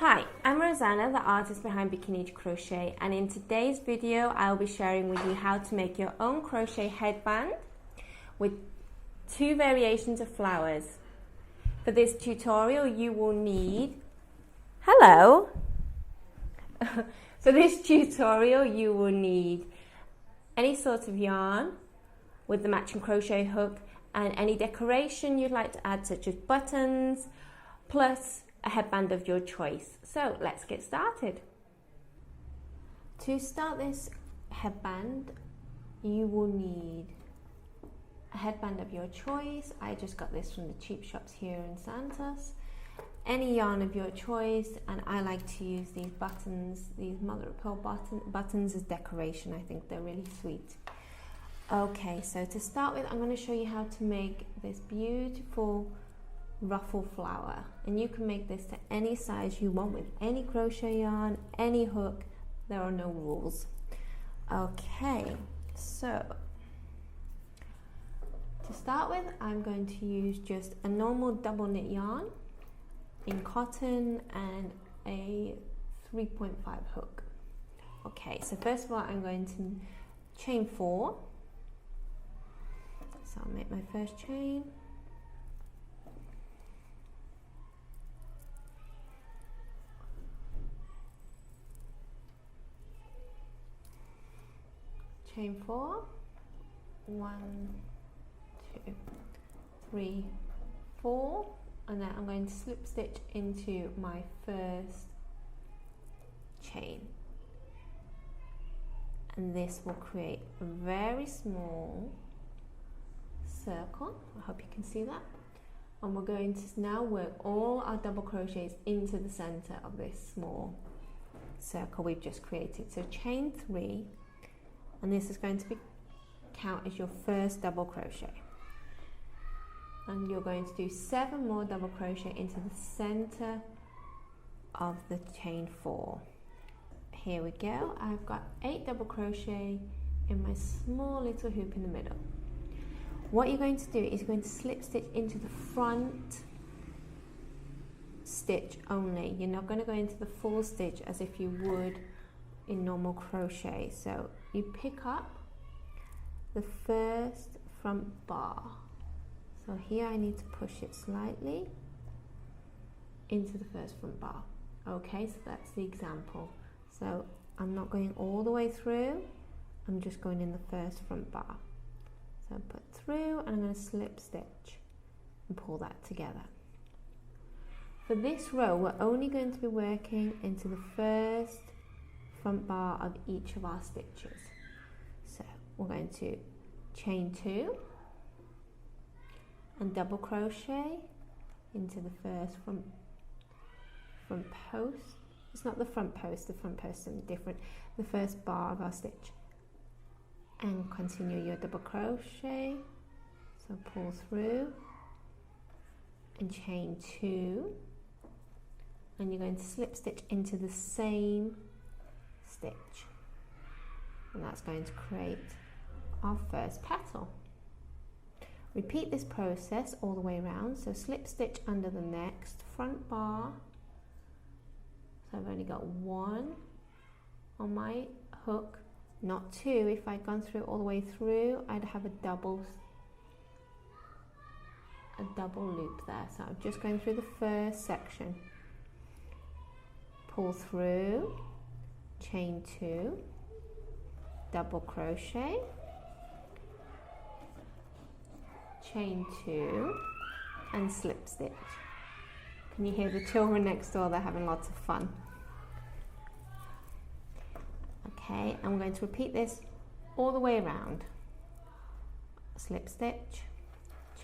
Hi, I'm Rosanna, the artist behind Bikini Crochet, and in today's video I'll be sharing with you how to make your own crochet headband with 2 variations of flowers. For this tutorial you will need For this tutorial you will need any sort of yarn with the matching crochet hook and any decoration you'd like to add, such as buttons, plus a headband of your choice. So let's get started. To start this headband, you will need a headband of your choice. I just got this from the cheap shops here in Santos. Any yarn of your choice, and I like to use these buttons, these mother of pearl buttons as decoration. I think they're really sweet. Okay, so to start with, I'm going to show you how to make this beautiful ruffle flower, and you can make this to any size you want with any crochet yarn, any hook. There are no rules. Okay, so to start with, I'm going to use just a normal double knit yarn in cotton and a 3.5 hook. Okay, so first of all, I'm going to chain 4. So I'll make my first chain. Chain 4, 1, 2, 3, 4, and then I'm going to slip stitch into my first chain, and this will create a very small circle. I hope you can see that, and we're going to now work all our double crochets into the center of this small circle we've just created. So chain 3, and this is going to count as your first double crochet, and you're going to do 7 more double crochet into the center of the chain 4. Here we go. I've got 8 double crochet in my small little hoop in the middle. What you're going to do is you're going to slip stitch into the front stitch only. You're not going to go into the full stitch as if you would in normal crochet. So you pick up the first front bar. So here I need to push it slightly into the first front bar. Okay, so that's the example. So I'm not going all the way through, I'm just going in the first front bar. So put through, and I'm going to slip stitch and pull that together. For this row, we're only going to be working into the first front bar of each of our stitches. So we're going to chain 2 and double crochet into the first front post. It's not the front post is something different. The first bar of our stitch, and continue your double crochet. So pull through and chain 2, and you're going to slip stitch into the same stitch, and that's going to create our first petal. Repeat this process all the way around. So slip stitch under the next front bar. So I've only got 1 on my hook, not 2. If I'd gone through all the way through, I'd have a double loop there. So I'm just going through the first section. Pull through, chain 2, double crochet, chain 2, and slip stitch. Can you hear the children next door? They're having lots of fun. Okay, and we're going to repeat this all the way around. Slip stitch,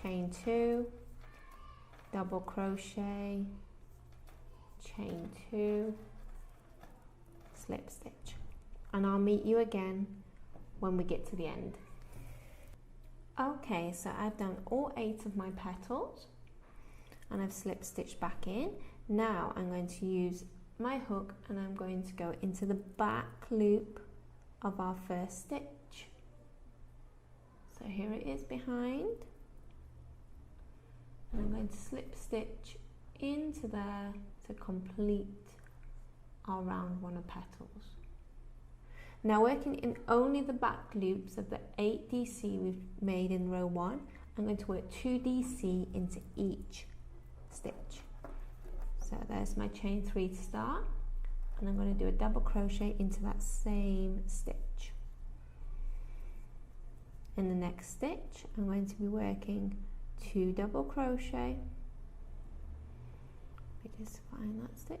chain 2, double crochet, chain 2, slip stitch, and I'll meet you again when we get to the end. Okay, so I've done all 8 of my petals, and I've slip stitched back in. Now I'm going to use my hook, and I'm going to go into the back loop of our first stitch. So here it is behind, and I'm going to slip stitch into there to complete around one of the petals. Now working in only the back loops of the 8 DC we've made in row 1, I'm going to work 2 DC into each stitch. So there's my chain 3 to start, and I'm going to do a double crochet into that same stitch. In the next stitch, I'm going to be working 2 double crochet. Just find that stitch.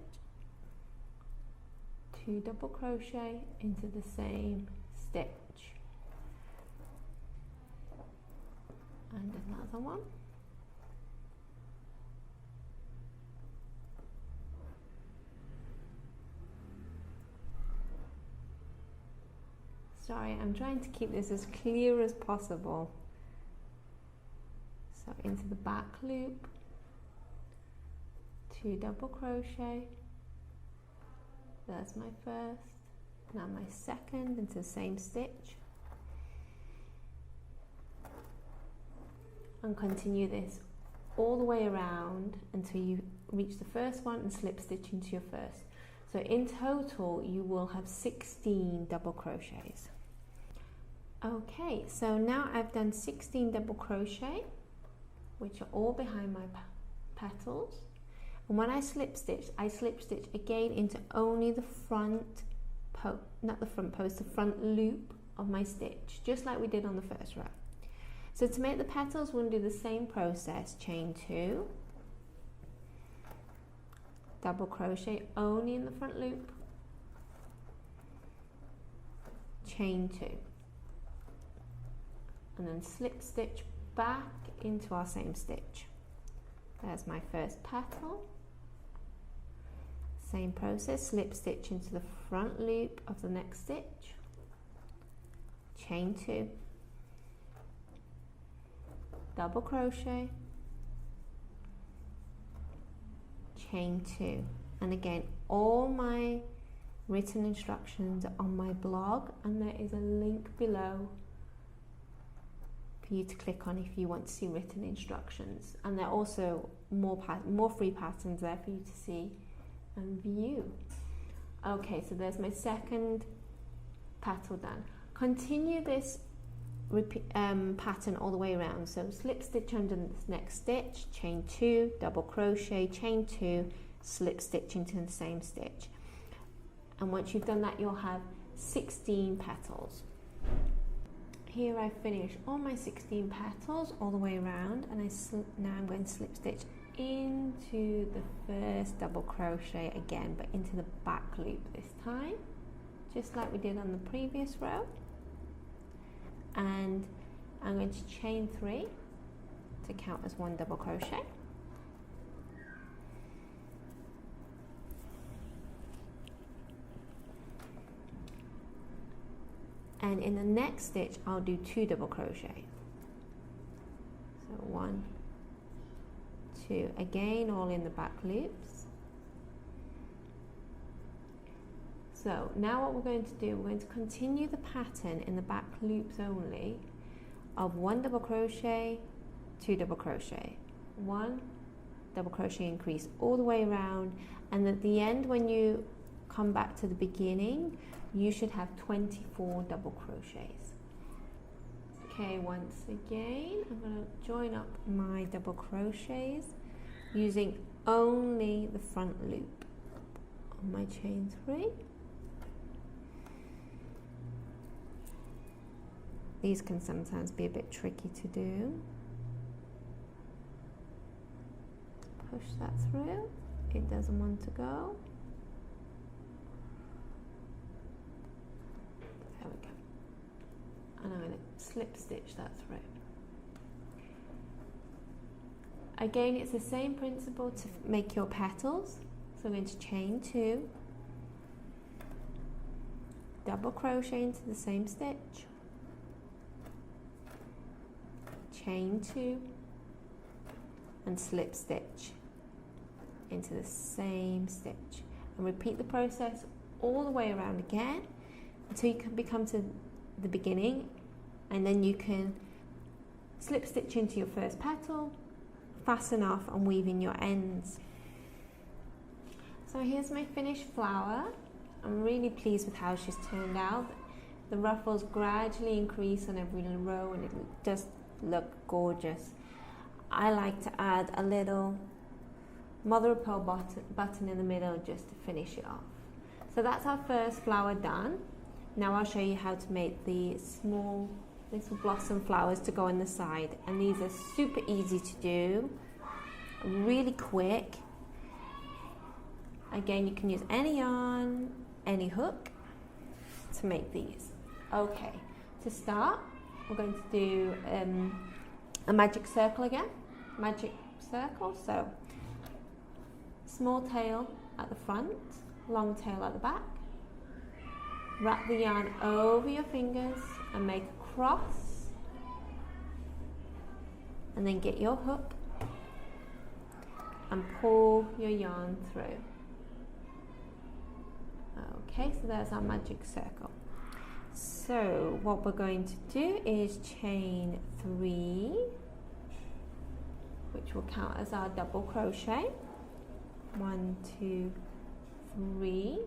2 double crochet into the same stitch, and another one. Sorry, I'm trying to keep this as clear as possible. So into the back loop, 2 double crochet. That's my first. Now my second into the same stitch. And continue this all the way around until you reach the first one and slip stitch into your first. So in total you will have 16 double crochets. Okay, so now I've done 16 double crochet, which are all behind my petals. And when I slip stitch again into only the front post, not the front post, the front loop of my stitch, just like we did on the first row. So to make the petals, we're going to do the same process, chain 2, double crochet only in the front loop, chain 2, and then slip stitch back into our same stitch. There's my first petal. Same process, slip stitch into the front loop of the next stitch, chain 2, double crochet, chain 2, and again all my written instructions are on my blog, and there is a link below for you to click on if you want to see written instructions, and there are also more free patterns there for you to see and view. Okay, so there's my second petal done. Continue this pattern all the way around. So slip stitch under the next stitch, chain 2, double crochet, chain 2, slip stitch into the same stitch. And once you've done that, you'll have 16 petals. Here I've finished all my 16 petals all the way around, and now I'm going to slip stitch into the first double crochet again, but into the back loop this time, just like we did on the previous row. And I'm going to chain 3 to count as 1 double crochet. And in the next stitch, I'll do 2 double crochet. So 1, 2, again, all in the back loops. So now what we're going to do, we're going to continue the pattern in the back loops only of 1 double crochet, 2 double crochet, 1 double crochet increase all the way around, and at the end when you come back to the beginning, you should have 24 double crochets. Okay, once again, I'm going to join up my double crochets using only the front loop on my chain 3. These can sometimes be a bit tricky to do. Push that through, it doesn't want to go. There we go. And I'm going to slip stitch that through. Again, it's the same principle to make your petals. So I'm going to chain 2, double crochet into the same stitch, chain 2, and slip stitch into the same stitch, and repeat the process all the way around again until you can come to the beginning, and then you can slip stitch into your first petal, fasten off and weave in your ends. So here's my finished flower. I'm really pleased with how she's turned out. The ruffles gradually increase on every row and it does look gorgeous. I like to add a little mother of pearl button in the middle just to finish it off. So that's our first flower done. Now I'll show you how to make the small little blossom flowers to go on the side, and these are super easy to do, really quick. Again, you can use any yarn, any hook to make these. Okay, to start we're going to do a magic circle again. Magic circle, so small tail at the front, long tail at the back. Wrap the yarn over your fingers and make a cross, and then get your hook and pull your yarn through. Okay, so there's our magic circle. So what we're going to do is chain 3, which will count as our double crochet. 1, 2, 3,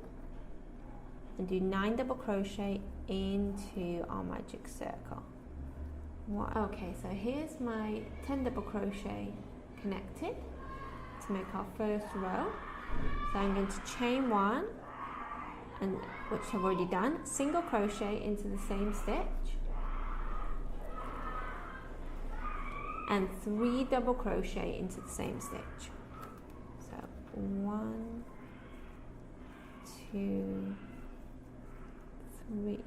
and do 9 double crochet into our magic circle. Okay, so here's my 10 double crochet connected to make our first row. So I'm going to chain 1, and which I've already done, single crochet into the same stitch, and 3 double crochet into the same stitch. So 1, 2, 3,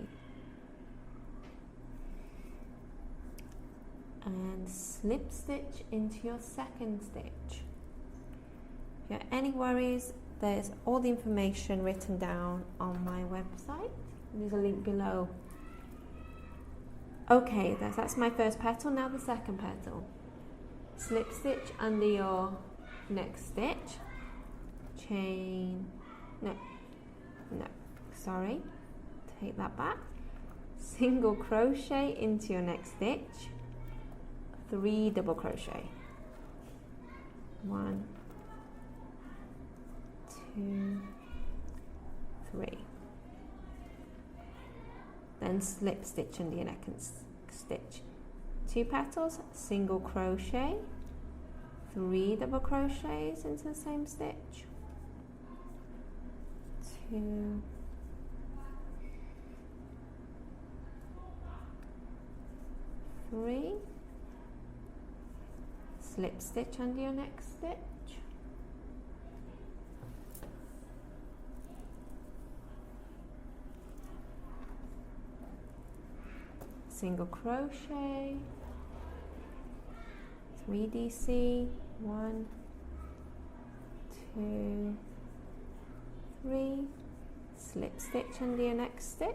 and slip stitch into your second stitch. If you have any worries, there's all the information written down on my website. There's a link below. Okay, that's my first petal. Now the second petal. Slip stitch under your next stitch. Chain, no, sorry, take that back. Single crochet into your next stitch. 3 double crochet. 1, 2, 3. Then slip stitch under your next stitch. 2 petals, single crochet, 3 double crochets into the same stitch. 2, 3. Slip stitch under your next stitch. Single crochet, 3 DC, 1, 2, 3, slip stitch under your next stitch,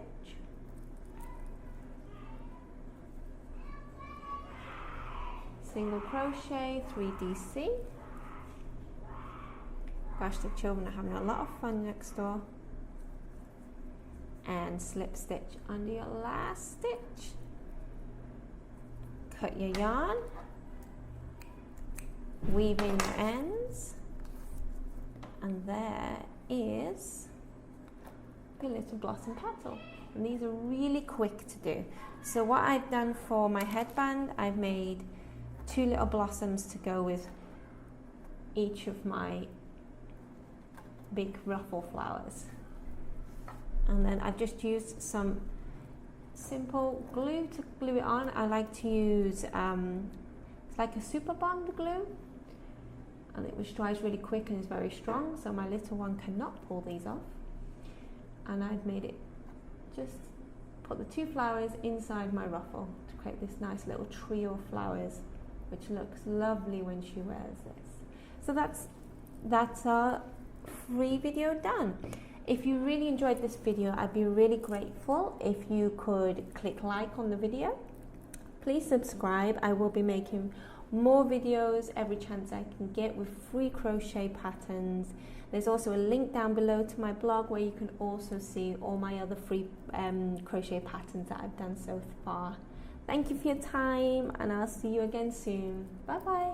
single crochet, 3 DC. Gosh, the children are having a lot of fun next door. And slip stitch under your last stitch. Cut your yarn, weave in your ends, and there is your little blossom petal. And these are really quick to do. So what I've done for my headband, I've made 2 little blossoms to go with each of my big ruffle flowers. And then I've just used some simple glue to glue it on. I like to use it's like a super bond glue, and it which dries really quick and is very strong, so my little one cannot pull these off. And I've made it, just put the 2 flowers inside my ruffle to create this nice little trio of flowers, which looks lovely when she wears this. So that's our free video done. If you really enjoyed this video, I'd be really grateful if you could click like on the video. Please subscribe. I will be making more videos every chance I can get with free crochet patterns. There's also a link down below to my blog where you can also see all my other free crochet patterns that I've done so far. Thank you for your time, and I'll see you again soon. Bye bye.